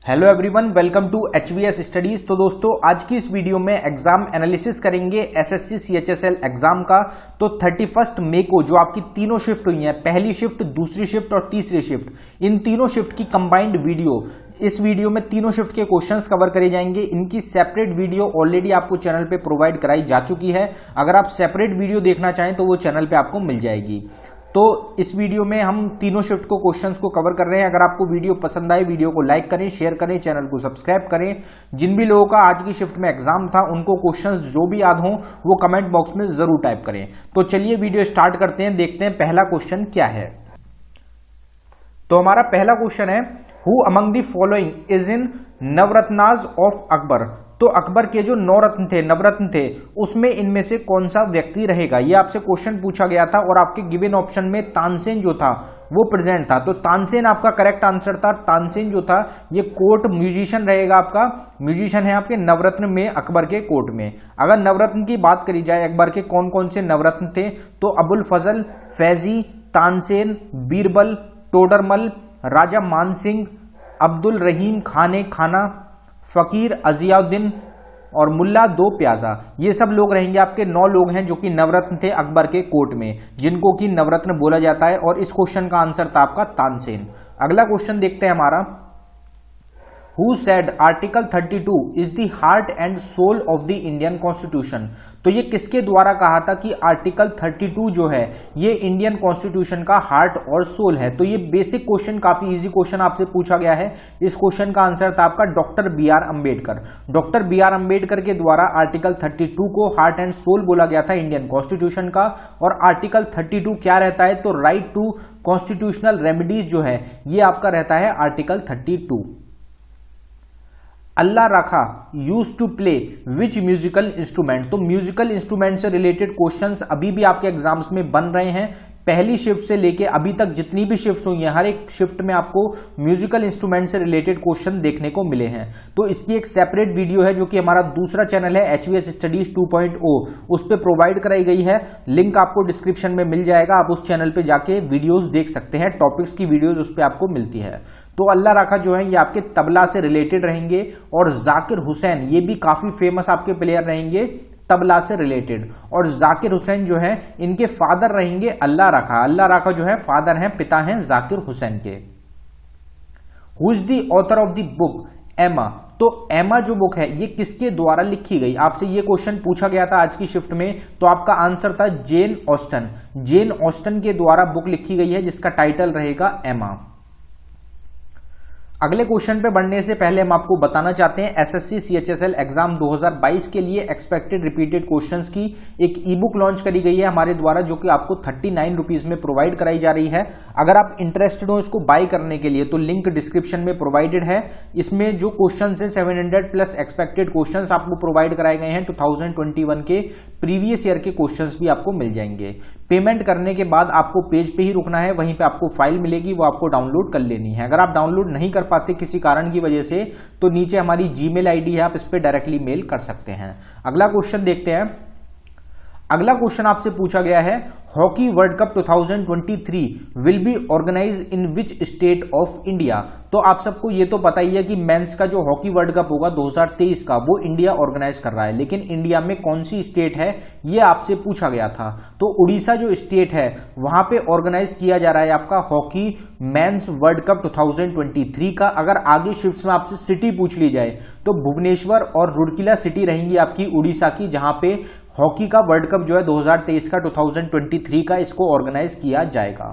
Hello everyone, welcome to HVS studies. तो दोस्तों, आज की इस वीडियो में एग्जाम एनालिसिस करेंगे SSC CHSL एग्जाम का। तो 31 मई को जो आपकी तीनों शिफ्ट हुई हैं, पहली शिफ्ट, दूसरी शिफ्ट और तीसरी शिफ्ट, इन तीनों शिफ्ट की कंबाइंड वीडियो, इस वीडियो में तीनों शिफ्ट के क्वेश्चंस कवर करे जाएंगे। इनकी सेपरेट वीडियो ऑलरेडी आपको चैनल पे प्रोवाइड कराई जा चुकी है। अगर आप सेपरेट वीडियो देखना चाहें तो वो चैनल पे आपको मिल जाएगी। तो इस वीडियो में हम तीनों शिफ्ट को क्वेश्चंस को कवर कर रहे हैं। अगर आपको वीडियो पसंद आए, वीडियो को लाइक करें, शेयर करें, चैनल को सब्सक्राइब करें। जिन भी लोगों का आज की शिफ्ट में एग्जाम था, उनको क्वेश्चंस जो भी याद हों वो कमेंट बॉक्स में जरूर टाइप करें। तो चलिए वीडियो स्टार्ट करते हैं, देखते हैं पहला क्वेश्चन क्या है। तो हमारा पहला क्वेश्चन है, who among the following is in Navratnas of Akbar. तो अकबर के जो नवरत्न थे, उसमें इनमें से कौन सा व्यक्ति रहेगा, ये आपसे क्वेश्चन पूछा गया था। और आपके गिवन ऑप्शन में तानसेन जो था वो प्रेजेंट था, तो तानसेन आपका करेक्ट आंसर था। तानसेन जो था ये कोर्ट म्यूजिशियन रहेगा, आपका म्यूजिशियन है आपके नवरत्न में, अकबर के कोर्ट में। अगर नवरत्न की बात करी जाए, अकबर के कौन कौन से नवरत्न थे, तो अबुल फजल, फैजी, तानसेन, बीरबल, टोडरमल, राजा मानसिंह, अब्दुल रहीम खाने खाना, फकीर अजियाउद्दीन और मुल्ला दो प्याजा। ये सब लोग रहेंगे आपके 9 लोग हैं जो कि नवरत्न थे अकबर के कोर्ट में, जिनको कि नवरत्न बोला जाता है। और इस क्वेश्चन का आंसर था आपका तानसेन। अगला क्वेश्चन देखते हैं हमारा, Who said Article 32 is the heart and soul of the Indian Constitution। तो ये किसके द्वारा कहा था कि आर्टिकल 32 जो है ये इंडियन कॉन्स्टिट्यूशन का हार्ट और सोल है। तो ये बेसिक क्वेश्चन, काफी इजी क्वेश्चन आपसे पूछा गया है। इस क्वेश्चन का आंसर था आपका doctor BR Ambedkar. Doctor BR Ambedkar के द्वारा आर्टिकल 32 को हार्ट एंड सोल बोला गया था इंडियन कॉन्स्टिट्यूशन का। और आर्टिकल 32 क्या रहता है, तो राइट टू कॉन्स्टिट्यूशनल रेमेडीज जो है ये आपका रहता है article 32। Alla Rakha used to play which musical instrument. तो म्यूजिकल इंस्ट्रूमेंट से रिलेटेड क्वेश्चंस अभी भी आपके एग्जाम्स में बन रहे हैं। पहली शिफ्ट से लेके अभी तक जितनी भी शिफ्ट हुई हैं, हर एक शिफ्ट में आपको म्यूजिकल इंस्ट्रूमेंट से रिलेटेड क्वेश्चन देखने को मिले हैं। तो इसकी एक सेपरेट वीडियो है जो कि हमारा दूसरा चैनल है HVS स्टडीज 2.0, उस पर प्रोवाइड कराई गई है। लिंक आपको डिस्क्रिप्शन में मिल जाएगा, आप उस चैनल पे जाके वीडियोस देख सकते हैं। टॉपिक्स की वीडियोस उस पर आपको मिलती है। तो अल्लाह रखा जो है ये आपके तबला से रिलेटेड रहेंगे। और जाकिर हुसैन ये भी काफी फेमस आपके प्लेयर रहेंगे तबला से रिलेटेड। और जाकिर हुसैन जो है इनके फादर रहेंगे अल्लाह रखा। अल्लाह रखा जो है फादर हैं, पिता हैं जाकिर हुसैन के। Who is the author of the book एमा। तो एमा जो बुक है ये किसके द्वारा लिखी गई, आपसे ये क्वेश्चन पूछा गया था आज की शिफ्ट में। तो आपका आंसर था जेन ऑस्टन। जेन ऑस्टन के द्वारा बुक लिखी गई है जिसका टाइटल रहेगा एमा। अगले क्वेश्चन पे बढ़ने से पहले हम आपको बताना चाहते हैं SSC CHSL एग्जाम 2022 के लिए एक्सपेक्टेड रिपीटेड क्वेश्चंस की एक ई बुक लॉन्च करी गई है हमारे द्वारा, जो कि आपको 39 रुपीज में प्रोवाइड कराई जा रही है। अगर आप इंटरेस्टेड हो इसको बाय करने के लिए तो लिंक डिस्क्रिप्शन में प्रोवाइडेड है। इसमें जो क्वेश्चन है 700 प्लस एक्सपेक्टेड क्वेश्चन आपको प्रोवाइड कराए गए हैं। 2021 के प्रीवियस ईयर के क्वेश्चन भी आपको मिल जाएंगे। पेमेंट करने के बाद आपको पेज पे ही रुकना है, वहीं पे आपको फाइल मिलेगी, वो आपको डाउनलोड कर लेनी है। अगर आप डाउनलोड नहीं कर पाते किसी कारण की वजह से, तो नीचे हमारी जीमेल आईडी है, आप इस पे डायरेक्टली मेल कर सकते हैं। अगला क्वेश्चन देखते हैं। अगला क्वेश्चन आपसे पूछा गया है, hockey world cup 2023 will be organize in which state of India. तो आप सबको ये तो पता ही है कि मेंस का जो हॉकी वर्ल्ड कप होगा 2023 का, वो इंडिया ऑर्गेनाइज कर रहा है। लेकिन इंडिया में कौन सी स्टेट है ये आपसे पूछा गया था। तो उड़ीसा जो स्टेट है वहां पे ऑर्गेनाइज किया जा रहा है आपका हॉकी मेंस वर्ल्ड कप 2023 का। अगर आगे शिफ्ट्स में आपसे सिटी पूछ ली जाए तो भुवनेश्वर और रुड़किला सिटी रहेंगी आपकी उड़ीसा की, जहां पे हॉकी का वर्ल्ड कप जो है 2023 का 2023 का इसको ऑर्गेनाइज किया जाएगा।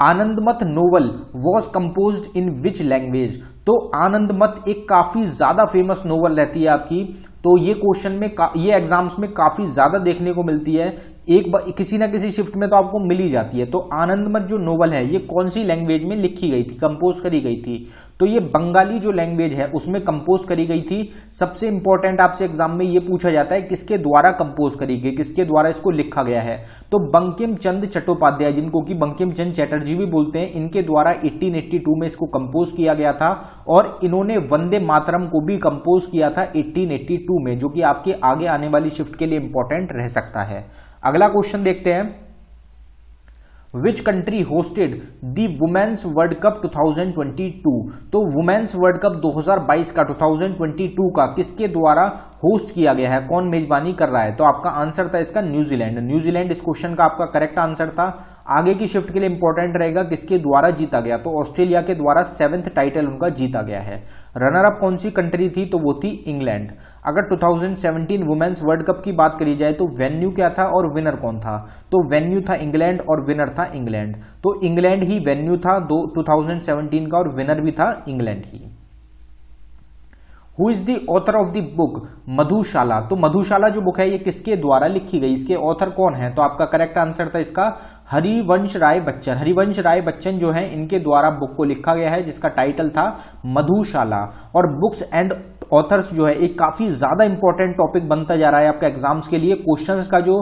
Anandamath novel was composed in which language. तो आनंदमत एक काफी ज्यादा फेमस नोवेल रहती है आपकी। तो ये क्वेश्चन में ये एग्जाम्स में काफी ज्यादा देखने को मिलती है, किसी ना किसी शिफ्ट में तो आपको मिल ही जाती है। तो आनंदमत जो नोवेल है ये कौन सी लैंग्वेज में लिखी गई थी, कंपोज करी गई थी, तो ये बंगाली जो लैंग्वेज है उसमें कंपोज करी गई थी। सबसे इंपॉर्टेंट आपसे एग्जाम में ये पूछा जाता है किसके द्वारा कंपोज करी गई, किसके द्वारा इसको लिखा गया है। तो बंकिम चंद्र चट्टोपाध्याय, जिनको कि बंकिम चंद्र चटर्जी भी बोलते हैं, इनके द्वारा 1882 में इसको कंपोज किया गया था। और इन्होंने वंदे मातरम को भी कंपोज किया था 1882 में, जो कि आपके आगे आने वाली शिफ्ट के लिए इंपॉर्टेंट रह सकता है। अगला क्वेश्चन देखते हैं। Which country hosted the women's world cup 2022। तो वुमेन्स वर्ल्ड कप 2022 का 2022 का किसके द्वारा होस्ट किया गया है, कौन मेजबानी कर रहा है? तो आपका आंसर था इसका न्यूजीलैंड। न्यूजीलैंड इस क्वेश्चन का आपका करेक्ट आंसर था। आगे की शिफ्ट के लिए इंपॉर्टेंट रहेगा किसके द्वारा जीता गया, तो ऑस्ट्रेलिया के द्वारा 7th टाइटल उनका जीता गया है। रनर अप कौन सी कंट्री थी, तो वो थी इंग्लैंड। अगर 2017 वुमेन्स वर्ल्ड कप की बात करी जाए तो वेन्यू क्या था और विनर कौन था, तो वेन्यू था इंग्लैंड और विनर था इंग्लैंड। तो इंग्लैंड ही वेन्यू था 2017 का और विनर भी था इंग्लैंड ही। Who is the author of the book Madhushala. तो मधुशाला जो बुक है ये किसके द्वारा लिखी गई, इसके ऑथर कौन है? तो आपका करेक्ट आंसर था इसका हरिवंश राय बच्चन। हरिवंश राय बच्चन जो है इनके द्वारा बुक को लिखा गया है जिसका टाइटल था मधुशाला। और बुक्स एंड ऑथर्स जो है एक काफी ज्यादा इंपॉर्टेंट टॉपिक बनता जा रहा है आपके एग्जाम्स के लिए। क्वेश्चंस का जो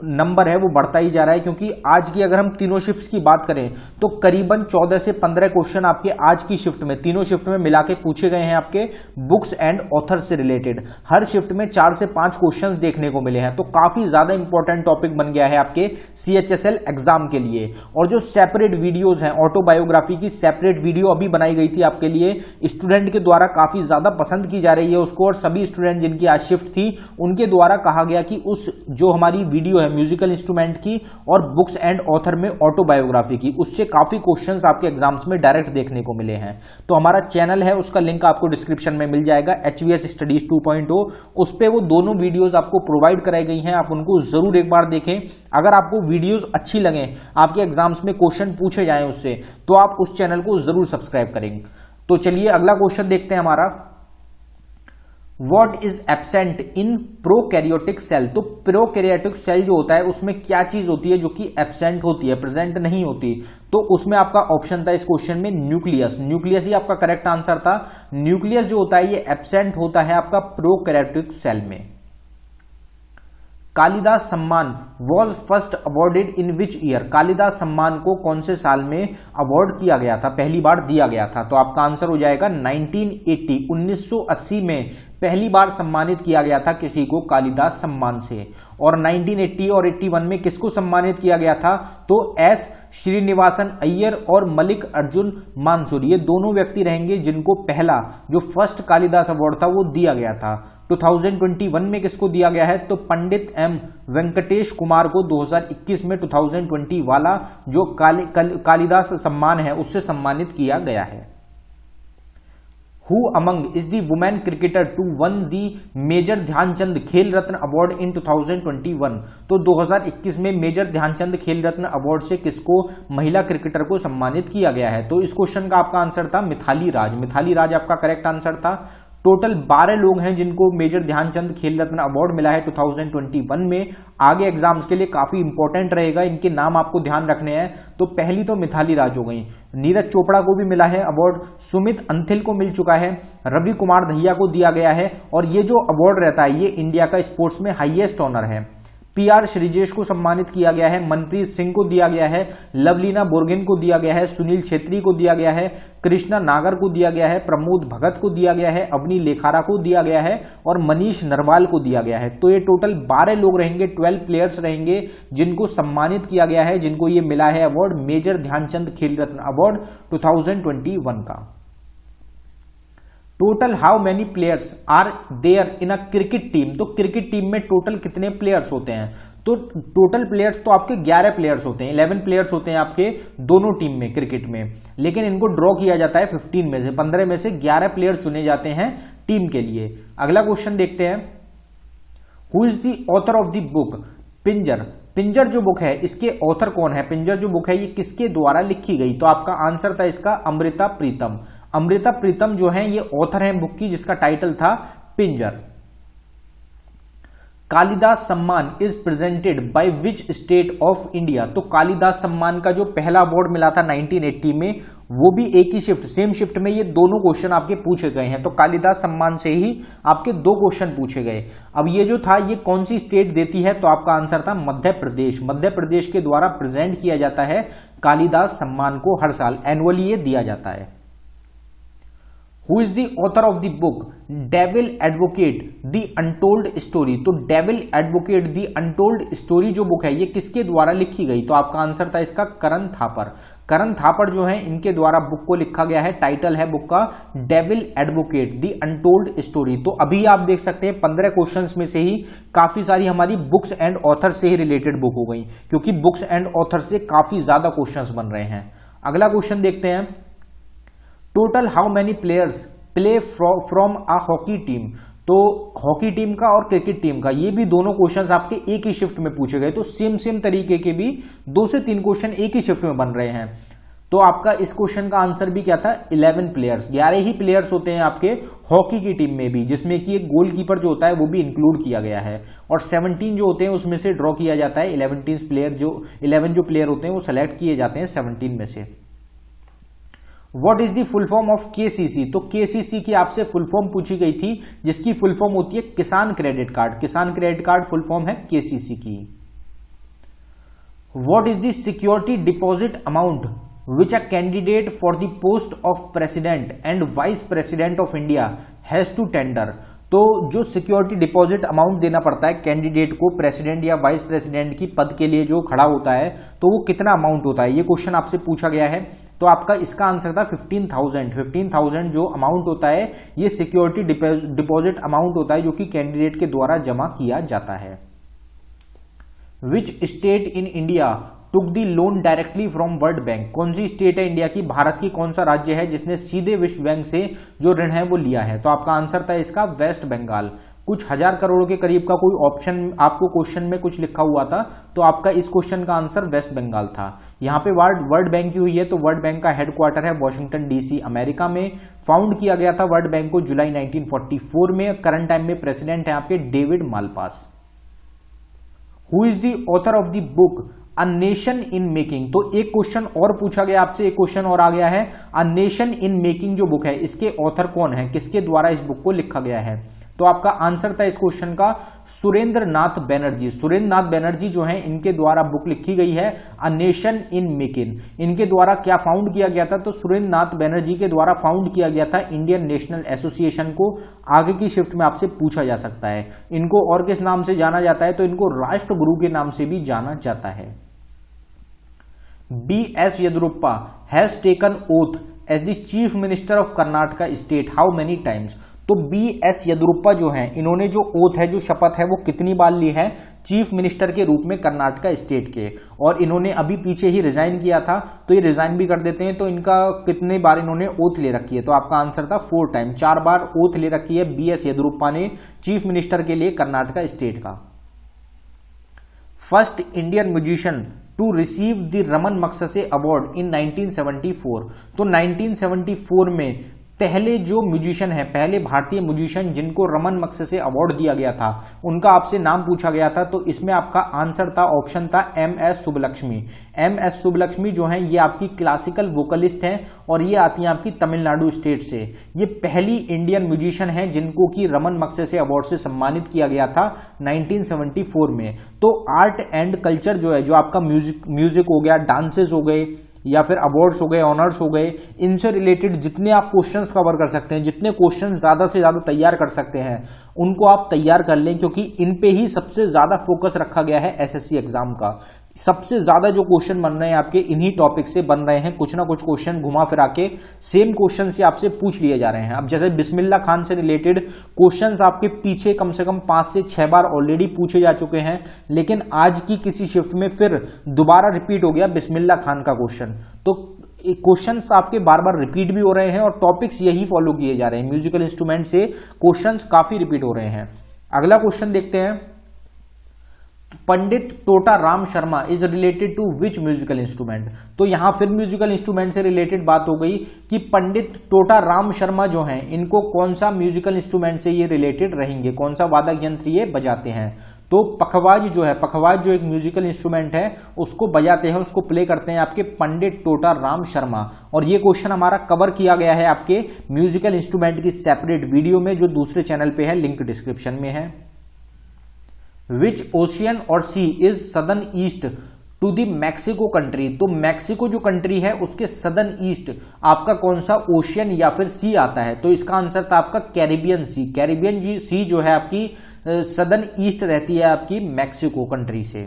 नंबर है वो बढ़ता ही जा रहा है, क्योंकि आज की अगर हम तीनों शिफ्ट्स की बात करें तो करीबन 14 से 15 क्वेश्चन आपके आज की शिफ्ट में तीनों शिफ्ट में मिला के पूछे गए हैं आपके बुक्स एंड ऑथर्स से रिलेटेड। हर शिफ्ट में 4 से 5 क्वेश्चंस देखने को मिले हैं, तो काफी ज्यादा इंपॉर्टेंट टॉपिक बन गया है आपके CHSL एग्जाम के लिए। और जो सेपरेट वीडियोज हैं, ऑटोबायोग्राफी की सेपरेट वीडियो अभी बनाई गई थी आपके लिए, स्टूडेंट के द्वारा काफी ज्यादा पसंद की जा रही है उसको, और सभी स्टूडेंट जिनकी आज शिफ्ट थी उनके द्वारा कहा गया कि उस जो हमारी वीडियो है म्यूजिकल इंस्ट्रूमेंट की और बुक्स एंड ऑथर में ऑटोबायोग्राफी की, उससे काफी क्वेश्चंस आपके एग्जाम्स में डायरेक्ट देखने को मिले हैं। तो हमारा चैनल है उसका लिंक आपको डिस्क्रिप्शन में मिल जाएगा, HVS स्टडीज 2.0। उस पे वो दोनों वीडियोस आपको प्रोवाइड कराई गई हैं, आप उनको जरूर एक बार देखें। अगर आपको वीडियोस अच्छी लगे, आपके एग्जाम्स में क्वेश्चन पूछे जाएं उससे, तो आप उस चैनल को जरूर सब्सक्राइब करेंगे। तो चलिए अगला क्वेश्चन देखते हैं हमारा। What is absent in prokaryotic cell. तो प्रोकैरियोटिक सेल जो होता है उसमें क्या चीज होती है जो कि एब्सेंट होती है, प्रेजेंट नहीं होती? तो उसमें आपका ऑप्शन था इस क्वेश्चन में न्यूक्लियस। न्यूक्लियस ही आपका करेक्ट आंसर था। न्यूक्लियस जो होता है ये एब्सेंट होता है आपका प्रोकैरियोटिक सेल में। कालिदास सम्मान was first awarded in which year. Kalidas सम्मान को कौन से साल में अवार्ड किया गया था, पहली बार दिया गया था? तो आपका आंसर हो जाएगा 1980। 1980 में पहली बार सम्मानित किया गया था किसी को कालिदास सम्मान से। और 1980 और 81 में किसको सम्मानित किया गया था, तो S श्रीनिवासन अय्यर और मलिक अर्जुन मानसूर, ये दोनों व्यक्ति रहेंगे जिनको पहला जो फर्स्ट कालिदास अवार्ड था वो दिया गया था। 2021 में किसको दिया गया है, तो पंडित M वेंकटेश कुमार को 2021 में 2020 वाला जो कालिदास सम्मान है उससे सम्मानित किया गया है। Who among is the woman cricketer to won the major Dhyanchand खेल रत्न अवार्ड इन 2021। तो 2021 में मेजर ध्यानचंद खेल रत्न अवार्ड से किसको, महिला क्रिकेटर को सम्मानित किया गया है? तो इस क्वेश्चन का आपका आंसर था मिथाली राज। मिथाली राज आपका करेक्ट आंसर था। टोटल 12 लोग हैं जिनको मेजर ध्यानचंद खेल रत्न अवार्ड मिला है 2021 में। आगे एग्जाम्स के लिए काफी इंपॉर्टेंट रहेगा, इनके नाम आपको ध्यान रखने हैं। तो पहली तो मिथाली राज हो गई। नीरज चोपड़ा को भी मिला है अवार्ड, सुमित अंथिल को मिल चुका है, रवि कुमार दहिया को दिया गया है। और ये जो अवार्ड रहता है ये इंडिया का स्पोर्ट्स में हाईएस्ट ऑनर है। PR श्रीजेश को सम्मानित किया गया है, मनप्रीत सिंह को दिया गया है, लवलीना बोर्गिन को दिया गया है, सुनील छेत्री को दिया गया है, कृष्णा नागर को दिया गया है, प्रमोद भगत को दिया गया है, अवनी लेखारा को दिया गया है और मनीष नरवाल को दिया गया है। तो ये टोटल 12 लोग रहेंगे, 12 प्लेयर्स रहेंगे जिनको सम्मानित किया गया है, जिनको ये मिला है अवार्ड मेजर ध्यानचंद खेल रत्न अवार्ड 2021 का। Total how many players are there in a cricket team. तो क्रिकेट टीम में टोटल कितने प्लेयर्स होते हैं, तो टोटल प्लेयर्स तो आपके 11 प्लेयर्स होते हैं, 11 प्लेयर्स होते हैं आपके दोनों टीम में क्रिकेट में। लेकिन इनको ड्रॉ किया जाता है 15 में से, 15 में से 11 प्लेयर चुने जाते हैं टीम के लिए। अगला क्वेश्चन देखते हैं। Who is the author of the book Pinjar. Pinjar जो बुक है इसके ऑथर कौन है, पिंजर जो बुक है ये किसके द्वारा लिखी गई? तो आपका आंसर था इसका अमृता प्रीतम। अमृता प्रीतम जो है ये ऑथर है बुक की जिसका टाइटल था पिंजर। कालिदास सम्मान is presented by which state of India. तो कालिदास सम्मान का जो पहला अवार्ड मिला था 1980 में, वो भी एक ही शिफ्ट, सेम शिफ्ट में ये दोनों क्वेश्चन आपके पूछे गए हैं। तो कालिदास सम्मान से ही आपके 2 क्वेश्चन पूछे गए। अब ये जो था ये कौन सी स्टेट देती है, तो आपका आंसर था मध्य प्रदेश। मध्य प्रदेश के द्वारा प्रेजेंट किया जाता है कालिदास सम्मान को, हर साल एनुअली ये दिया जाता है। Who is the author of the book devil advocate the untold story. तो devil advocate the untold story जो बुक है ये किसके द्वारा लिखी गई? तो आपका आंसर था इसका करण थापर। करण थापर जो है इनके द्वारा बुक को लिखा गया है। टाइटल है बुक का devil advocate the untold story. तो अभी आप देख सकते हैं 15 क्वेश्चंस में से ही काफी सारी हमारी बुक्स एंड ऑथर से ही रिलेटेड बुक हो गई, क्योंकि बुक्स एंड ऑथर से काफी ज्यादा क्वेश्चंस बन रहे हैं। अगला क्वेश्चन देखते हैं, total how many players play from a hockey team. तो हॉकी टीम का और क्रिकेट टीम का ये भी दोनों क्वेश्चंस आपके एक ही शिफ्ट में पूछे गए। तो सेम तरीके के भी 2 से 3 क्वेश्चन एक ही शिफ्ट में बन रहे हैं। तो आपका इस क्वेश्चन का आंसर भी क्या था? 11 प्लेयर्स, 11 ही प्लेयर्स होते हैं आपके हॉकी की टीम में भी, जिसमें कि एक गोलकीपर जो होता है वो भी इंक्लूड किया गया है, और 17 जो होते हैं उसमें से ड्रॉ किया जाता है। 11 प्लेयर होते हैं वो सेलेक्ट किए जाते हैं 17 में से। What is the full form of KCC? तो KCC की आपसे फुल फॉर्म पूछी गई थी, जिसकी फुल फॉर्म होती है किसान क्रेडिट कार्ड। किसान क्रेडिट कार्ड फुल फॉर्म है KCC की। What is the security deposit amount which a candidate for the post of president and vice president of India has to tender? तो जो security deposit amount देना पड़ता है candidate को president या vice president की पद के लिए जो खड़ा होता है, तो वो कितना अमाउंट होता है, ये क्वेश्चन आपसे पूछा गया है। तो आपका इसका आंसर था 15,000 जो अमाउंट होता है ये सिक्योरिटी डिपॉजिट अमाउंट होता है, जो कि कैंडिडेट के द्वारा जमा किया जाता है। Which state in India took the loan directly from world bank. कौन सी स्टेट है इंडिया की, भारत की कौन सा राज्य है जिसने सीधे विश्व बैंक से जो ऋण है वो लिया है? तो आपका आंसर था इसका वेस्ट बंगाल। कुछ 1000 करोड़ के करीब का कोई ऑप्शन आपको क्वेश्चन में कुछ लिखा हुआ था, तो आपका इस क्वेश्चन का आंसर वेस्ट बंगाल था। यहाँ पे वर्ल्ड बैंक की हुई है, तो वर्ल्ड बैंक का हेडक्वार्टर है वॉशिंगटन DC अमेरिका में। फाउंड किया गया था वर्ल्ड बैंक को जुलाई 1944 में। करंट टाइम में प्रेसिडेंट है आपके David Malpass. Who is the author of the book a nation in making. तो एक क्वेश्चन और पूछा गया आपसे, एक क्वेश्चन और आ गया है, अ नेशन इन मेकिंग जो बुक है इसके ऑथर कौन है, किसके द्वारा इस बुक को लिखा गया है? तो आपका आंसर था इस क्वेश्चन का सुरेंद्र नाथ बैनर्जी। सुरेंद्र नाथ बैनर्जी जो है इनके द्वारा बुक लिखी गई है अ नेशन इन मेकिंग। इनके द्वारा क्या फाउंड किया गया था? तो सुरेंद्र नाथ बैनर्जी के द्वारा फाउंड किया गया था इंडियन नेशनल एसोसिएशन को। आगे की शिफ्ट में आपसे पूछा जा सकता है इनको और किस नाम से जाना जाता है, तो इनको राष्ट्रगुरु के नाम से भी जाना जाता है। B.S. Yediyurappa has taken oath as the chief minister of Karnataka state how many times. तो B.S. येदियुरप्पा जो है इन्होंने जो ओथ है, जो शपथ है, वो कितनी बार ली है चीफ मिनिस्टर के रूप में कर्नाटका स्टेट के? और इन्होंने अभी पीछे ही रिजाइन किया था, तो ये रिजाइन भी कर देते हैं। तो इनका कितने बार इन्होंने ओथ ले रखी है? तो आपका आंसर था 4 टाइम, 4 बार ओथ ले रखी है B.S. येदियुरप्पा ने चीफ मिनिस्टर के लिए कर्नाटका स्टेट का। First Indian musician to receive the Raman Magsaysay award in 1974। तो 1974 में पहले जो म्यूजिशियन है, पहले भारतीय म्यूजिशियन जिनको रमन मगसेसे अवार्ड दिया गया था, उनका आपसे नाम पूछा गया था। तो इसमें आपका आंसर था, ऑप्शन था M.S. सुब्बलक्ष्मी। M.S. सुब्बलक्ष्मी जो है ये आपकी क्लासिकल वोकलिस्ट हैं और ये आती हैं आपकी तमिलनाडु स्टेट से। ये पहली इंडियन म्यूजिशियन है जिनको कि रमन मगसेसे अवार्ड से सम्मानित किया गया था 1974 में। तो आर्ट एंड कल्चर जो है, जो आपका म्यूजिक हो गया, डांसेस हो गए, या फिर अवार्ड्स हो गए, ऑनर्स हो गए, इनसे रिलेटेड जितने आप क्वेश्चंस कवर कर सकते हैं, जितने क्वेश्चंस ज्यादा से ज्यादा तैयार कर सकते हैं, उनको आप तैयार कर लें, क्योंकि इन पे ही सबसे ज्यादा फोकस रखा गया है एसएससी एग्जाम का। सबसे ज्यादा जो क्वेश्चन बन रहे हैं आपके इन्हीं टॉपिक से बन रहे हैं। कुछ ना कुछ क्वेश्चन घुमा फिरा के सेम क्वेश्चन से आपसे पूछ लिए जा रहे हैं। अब जैसे बिस्मिल्ला खान से रिलेटेड क्वेश्चंस आपके पीछे कम से कम 5 से 6 बार ऑलरेडी पूछे जा चुके हैं, लेकिन आज की किसी शिफ्ट में फिर दोबारा रिपीट हो गया बिस्मिल्ला खान का क्वेश्चन। तो क्वेश्चंस आपके बार बार रिपीट भी हो रहे हैं और टॉपिक्स यही फॉलो किए जा रहे हैं। म्यूजिकल इंस्ट्रूमेंट से क्वेश्चंस काफी रिपीट हो रहे हैं। अगला क्वेश्चन देखते हैं, Pandit Tota Ram Sharma is related to which musical instrument. तो यहां फिर म्यूजिकल इंस्ट्रूमेंट से रिलेटेड बात हो गई कि पंडित टोटा राम शर्मा जो हैं इनको कौन सा म्यूजिकल इंस्ट्रूमेंट से ये रिलेटेड रहेंगे, कौन सा वादक यंत्र ये बजाते हैं। तो पखवाज जो है, पखवाज जो एक म्यूजिकल इंस्ट्रूमेंट है उसको बजाते हैं, उसको प्ले करते हैं आपके पंडित टोटा राम शर्मा। और ये क्वेश्चन हमारा कवर किया गया है आपके म्यूजिकल इंस्ट्रूमेंट की सेपरेट वीडियो में, जो दूसरे चैनल पे है, लिंक डिस्क्रिप्शन में है। Which ocean or sea is southern east to the Mexico country. तो मैक्सिको जो कंट्री है उसके सदर्न ईस्ट आपका कौन सा ओशियन या फिर सी आता है? तो इसका आंसर था आपका कैरिबियन सी। कैरिबियन सी जो है आपकी सदर्न ईस्ट रहती है आपकी मैक्सिको कंट्री से।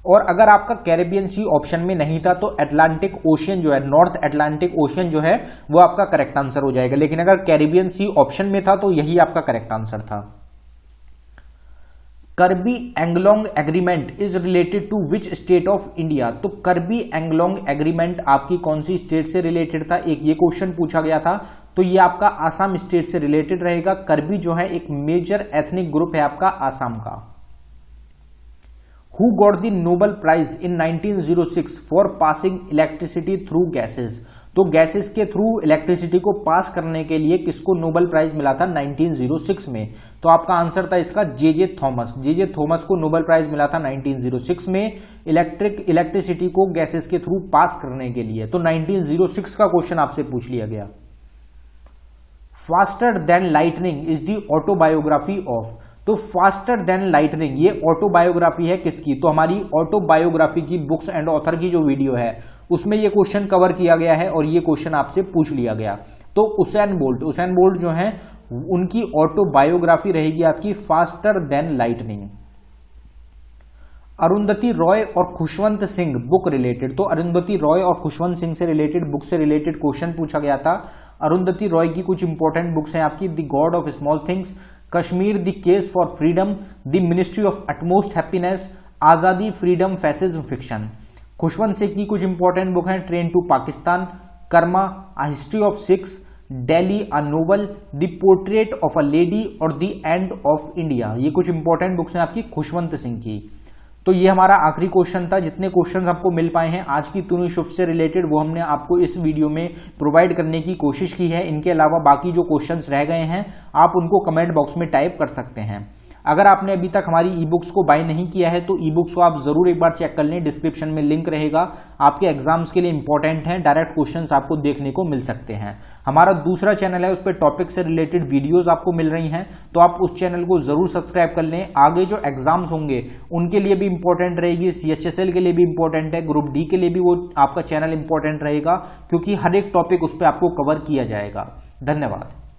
और अगर आपका कैरिबियन सी ऑप्शन में नहीं था तो अटलांटिक ओशियन जो है, नॉर्थ अटलांटिक ओशियन जो है वो आपका करेक्ट आंसर हो जाएगा। लेकिन अगर कैरिबियन सी ऑप्शन में था तो यही आपका करेक्ट आंसर था। Karbi Anglong agreement is related to which state of India? तो करबी एंगलोंग एग्रीमेंट आपकी कौन सी स्टेट से रिलेटेड था? एक ये क्वेश्चन पूछा गया था, तो ये आपका आसाम स्टेट से रिलेटेड रहेगा। करबी जो है एक मेजर एथनिक ग्रुप है आपका आसाम का। Who got the Nobel Prize in 1906 for passing electricity through gases? तो गैसेस के थ्रू इलेक्ट्रिसिटी को पास करने के लिए किसको नोबेल प्राइज मिला था 1906 में? तो आपका आंसर था इसका जे थॉमस। जे थॉमस को नोबेल प्राइज मिला था 1906 में इलेक्ट्रिसिटी को गैसेस के थ्रू पास करने के लिए। तो 1906 का क्वेश्चन आपसे पूछ लिया गया। Faster than lightning is the autobiography of? तो फास्टर देन लाइटनिंग ये ऑटोबायोग्राफी है किसकी? तो हमारी ऑटोबायोग्राफी की बुक्स एंड ऑथर की जो वीडियो है उसमें ये क्वेश्चन कवर किया गया है और ये क्वेश्चन आपसे पूछ लिया गया। तो उसेन बोल्ट जो है उनकी ऑटोबायोग्राफी रहेगी आपकी faster than lightning. Arundhati Roy और खुशवंत सिंह बुक रिलेटेड। तो अरुंधति रॉय और खुशवंत सिंह से रिलेटेड बुक से रिलेटेड क्वेश्चन पूछा गया था। अरुंधति रॉय की कुछ इंपॉर्टेंट बुक्स हैं आपकी, the god of small things, Kashmir the case for freedom, the ministry of utmost happiness, Azadi freedom fascism fiction. Khushwant Singh की कुछ इंपॉर्टेंट बुक हैं, train to Pakistan, Karma, a history of Sikhs, Delhi a novel, the portrait of a lady और the end of India. ये कुछ important books हैं आपकी खुशवंत सिंह की। तो ये हमारा आखिरी क्वेश्चन था। जितने क्वेश्चंस आपको मिल पाए हैं आज की तीनों शिफ्ट से रिलेटेड वो हमने आपको इस वीडियो में प्रोवाइड करने की कोशिश की है। इनके अलावा बाकी जो क्वेश्चंस रह गए हैं आप उनको कमेंट बॉक्स में टाइप कर सकते हैं। अगर आपने अभी तक हमारी ई बुक्स को बाय नहीं किया है तो ई बुक्स को आप जरूर एक बार चेक कर लें, डिस्क्रिप्शन में लिंक रहेगा। आपके एग्जाम्स के लिए इंपॉर्टेंट हैं, डायरेक्ट क्वेश्चंस आपको देखने को मिल सकते हैं। हमारा दूसरा चैनल है, उस पर टॉपिक से रिलेटेड वीडियोस आपको मिल रही हैं, तो आप उस चैनल को जरूर सब्सक्राइब कर लें। आगे जो एग्जाम्स होंगे उनके लिए भी इंपॉर्टेंट रहेगी, CHSL के लिए भी इंपॉर्टेंट है, ग्रुप डी के लिए भी वो आपका चैनल इंपॉर्टेंट रहेगा, क्योंकि हर एक टॉपिक उस पर आपको कवर किया जाएगा। धन्यवाद।